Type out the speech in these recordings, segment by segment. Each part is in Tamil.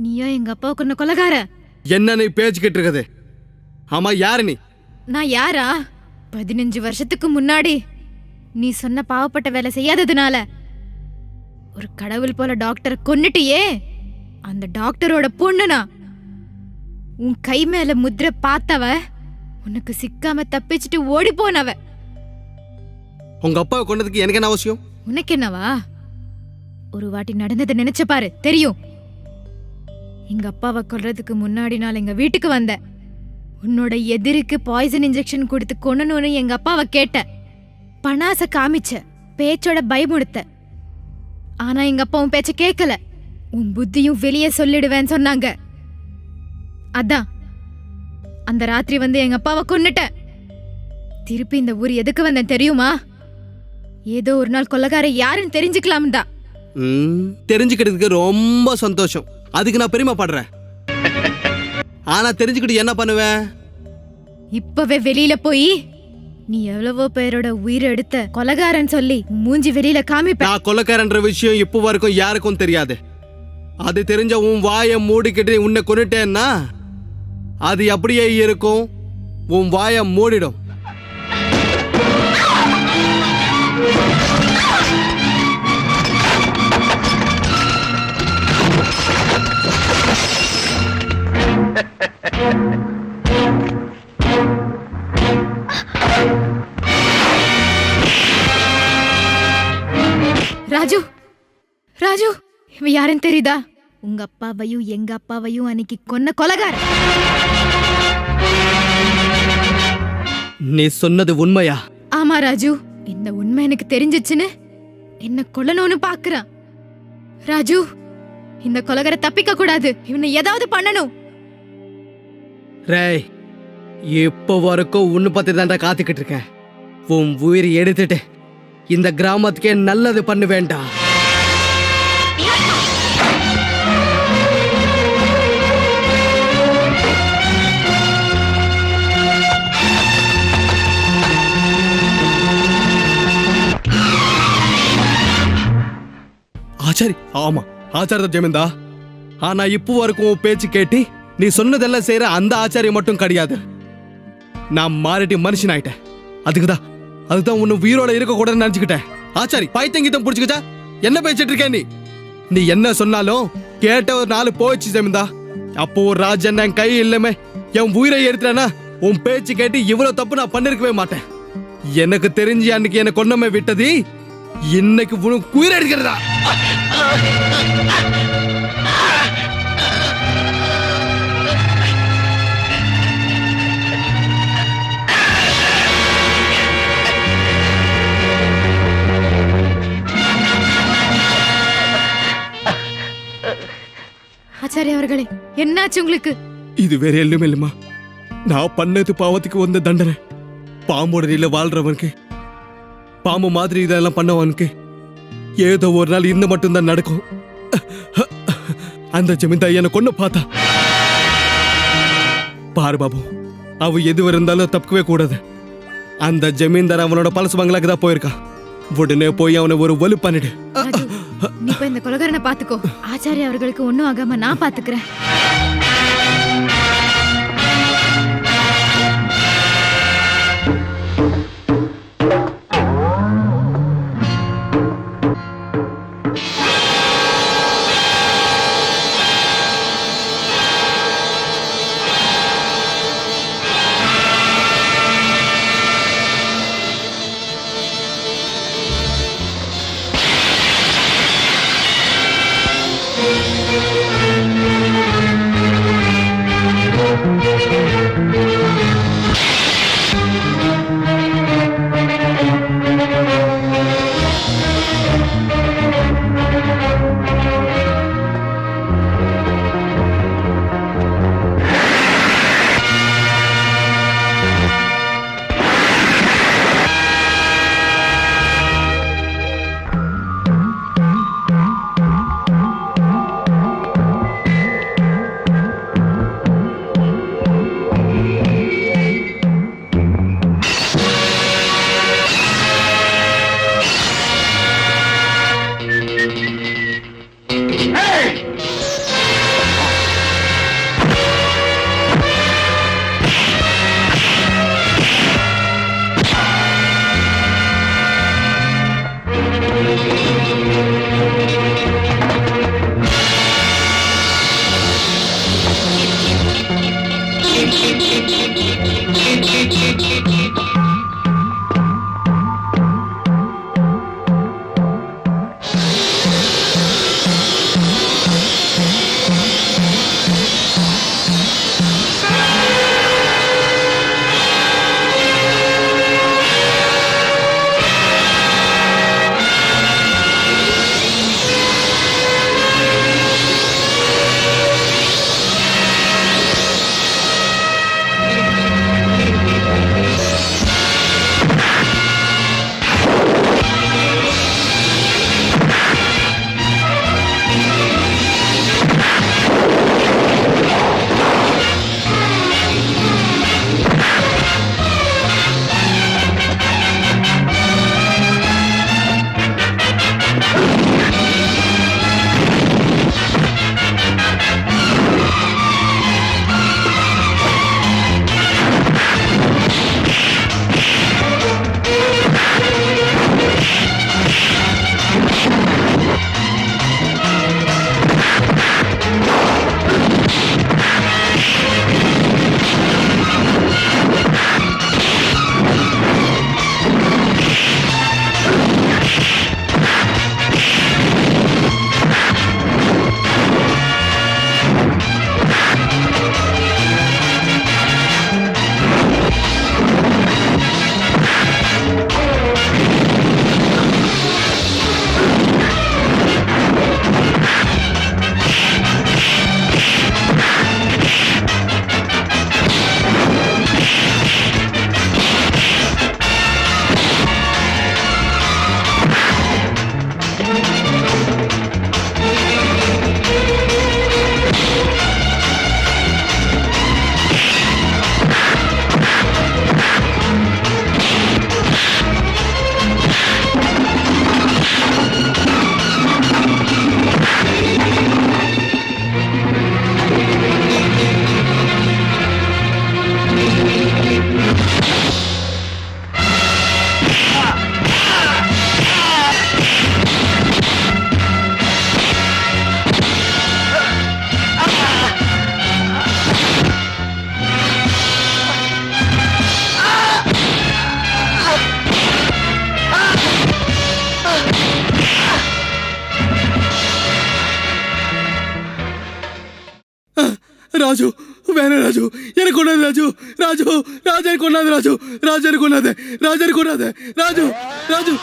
நீயா எங்க அப்பா கொன்ன கொலைகார? என்ன நீ பேச்சுக்கிட்டு இருக்கது? ஆமா, யாரு நீ? நான் யாரா? 15 வருஷத்துக்கு முன்னாடி நீ சொன்ன பாவப்பட்ட வேலை செய்யாததுனால ஒரு கடவுள் போல டாக்டரை கொன்னுட்டியே, அந்த டாக்டரோட பொண்ணுனா. உன் கை மேல முத்திரை பார்த்தவ உனக்கு சிக்காம தப்பிச்சுட்டு ஓடி போனவ. உங்க அப்பாவை கொன்னதுக்கு எனக்கு என்ன அவசியம்? உனக்கு என்னவா? ஒரு வாட்டி நடந்ததை நினைச்சு பாரு, தெரியும். எங்க அப்பாவை கொல்றதுக்கு முன்னாடி நாள் எங்க வீட்டுக்கு வந்த. உன்னோட எதிரிக்கு பாய்சன் இன்ஜெக்ஷன் கொடுத்து கொன்னணும்னு எங்க அப்பாவை கேட்ட. பணாச காமிச்ச, பேச்சோட பயமுடுத்த. ஆனா எங்க அப்பா உன் பேச்ச கேட்கல. உன் புத்தியும் வெளியே சொல்லிடுவேன்னு சொன்னாங்க. அதான் அந்த ராத்திரி வந்து எங்க அப்பாவை கொன்னுட்ட. திருப்பி இந்த ஊர் எதுக்கு வந்தேன் தெரியுமா? ஏதோ ஒரு நாள் கொலைகார யாருன்னு தெரிஞ்சுக்கலாம் தான். தெரிஞ்சுக்கிறதுக்கு ரொம்ப சந்தோஷம். அதுக்கு நான் பெருமைப்படுறேன். ஆனா தெரிஞ்சுக்கிட்டு என்ன பண்ணுவேன்? இப்பவே வெளியில போய் நீ எவ்வளவோ பேரோட உயிரை எடுத்த கொலைகாரன் சொல்லி மூஞ்சி வெளியில காமிப்ப. நான் கொலைகாரன்ற விஷயம் இப்போ வரைக்கும் யாருக்கும் தெரியாது. அது தெரிஞ்ச உன் வாயை மூடிக்கிட்டு உன்னை கொன்னுட்டேன்னா அது அப்படியே இருக்கும். உன் வாயை மூடிடும். ராஜு, ராஜு, இவன் யாருன்னு தெரியுதா? உங்க அப்பாவையும் எங்க அப்பாவையும் அன்னைக்கு கொன்ன கொலைகார. நீ சொன்னது உண்மையா? ஆமா ராஜு, இந்த உண்மை எனக்கு தெரிஞ்சிச்சுன்னு என்ன கொல்லணும்னு பாக்குறான். ராஜு, இந்த கொலைகார தப்பிக்க கூடாது. இவனை ஏதாவது பண்ணணும். ரேய், இப்போ வரைக்கும் உன்னை பத்தி தான்டா காத்துக்கிட்டு இருக்கேன். உன் உயிரை எடுத்துட்டு இந்த கிராமத்துக்கே நல்லது பண்ண வேண்டாம். ஆச்சாரி, ஆமா ஆச்சாரிய ஜமீன்தா. ஆனா இப்போ வரைக்கும் உன் பேச்சு கேட்டி நீ சொன்னதெல்லாம் செய்யற அந்த ஆச்சாரியம் மட்டும் கிடையாது. நான் மாறிட்டு மனுஷன் ஆயிட்டேன். அதுதான் உன்னை உயிரோட இருக்க கூட நினைச்சுக்கிட்டேன். ஆச்சாரி, பைத்தங்கிட்டம் புடிச்சுக்கிட்டா என்ன பேசிட்டு இருக்க நீ? நீ என்ன சொன்னாலும் கேட்ட ஒரு நாள் போயிடுச்சு ஜமீன்தா. அப்போ ஒரு ராஜன் என் கை இல்லமே என் உயிரை எடுத்துறேன்னா உன் பேச்சு கேட்டு இவ்வளவு தப்பு நான் பண்ணிருக்கவே மாட்டேன். எனக்கு தெரிஞ்சு அன்னைக்கு என்ன கொன்னமே விட்டது இன்னைக்கு உனக்கு உயிரை எடுக்கிறதா? ஆச்சாரிய அவர்களே, என்னாச்சு உங்களுக்கு? இது வேற எல்லுமே இல்லம்மா. நான் பண்ணது பாவத்துக்கு வந்த தண்டனை. பாம்போட நீல வாழ்றவனுக்கு, பாம்பு மாதிரி இதெல்லாம் பண்ணவனுக்கு ஏதோ ஒரு நாள் இந்த மட்டும்தான் நடக்கும். அந்த ஜமீன்தார் என்ன கொண்டு பார்த்தா பாரு பாபு, அவ எது இருந்தாலும் தப்புக்கவே கூடாது. அந்த ஜமீன்தார் அவனோட பழசு பங்களாக்கு தான் போயிருக்கான். உடனே போய் அவனை ஒரு வலு பண்ணிடு. நீ போய் இந்த கொலைகாரனை பாத்துக்கோ. ஆச்சாரிய அவர்களுக்கு ஒண்ணும் ஆகாம நான் பாத்துக்கிறேன். ராஜு வேணாம் ராஜு எனக்கு கொண்டாது ராஜு ராஜு ராஜு எனக்கு கொண்டாது ராஜு ராஜு எனக்கு கொண்டாது ராஜு எனக்கு கொண்டாது ராஜு ராஜு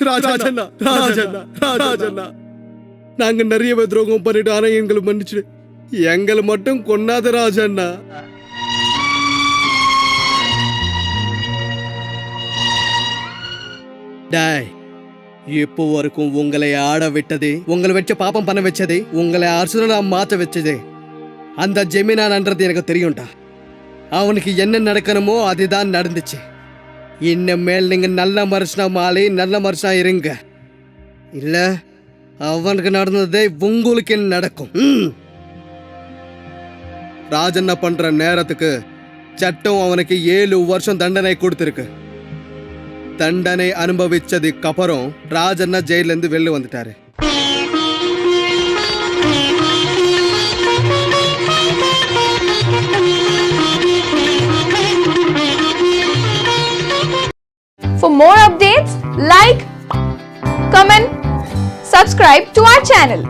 ராஜண்ணா ராஜண்ணா ராஜண்ணா நாங்க நிறைய பேர் துரோகம் பண்ணிட்டு ஆனா எங்களை மன்னிச்சிடு எங்களை மட்டும் கொன்னாத ராஜண்ணா டாய் இப்போ வரைக்கும் உங்களை ஆட விட்டதே உங்களை வச்ச பாப்பம் பண்ண வச்சதே உங்களை அர்சுனா மாத்த வச்சதே அந்த ஜெமினான்ன்றது எனக்கு தெரியும்டா அவனுக்கு என்ன நடக்கணுமோ அதுதான் நடந்துச்சு இனிமேல் நீங்க நல்ல மனுஷனா மாலை நல்ல மனுஷனா இருங்க இல்ல அவனுக்கு நடந்ததே உங்களுக்கு நடக்கும் ராஜண்ணா பண்ற நேரத்துக்கு சட்டம் அவனுக்கு 7 வருஷம் தண்டனை கொடுத்திருக்கு தண்டனை அனுபவிச்சதுக்கு அப்புறம் ராஜண்ணா ஜெயில இருந்து வெளில வந்துட்டாரு For more updates, like, comment, subscribe to our channel.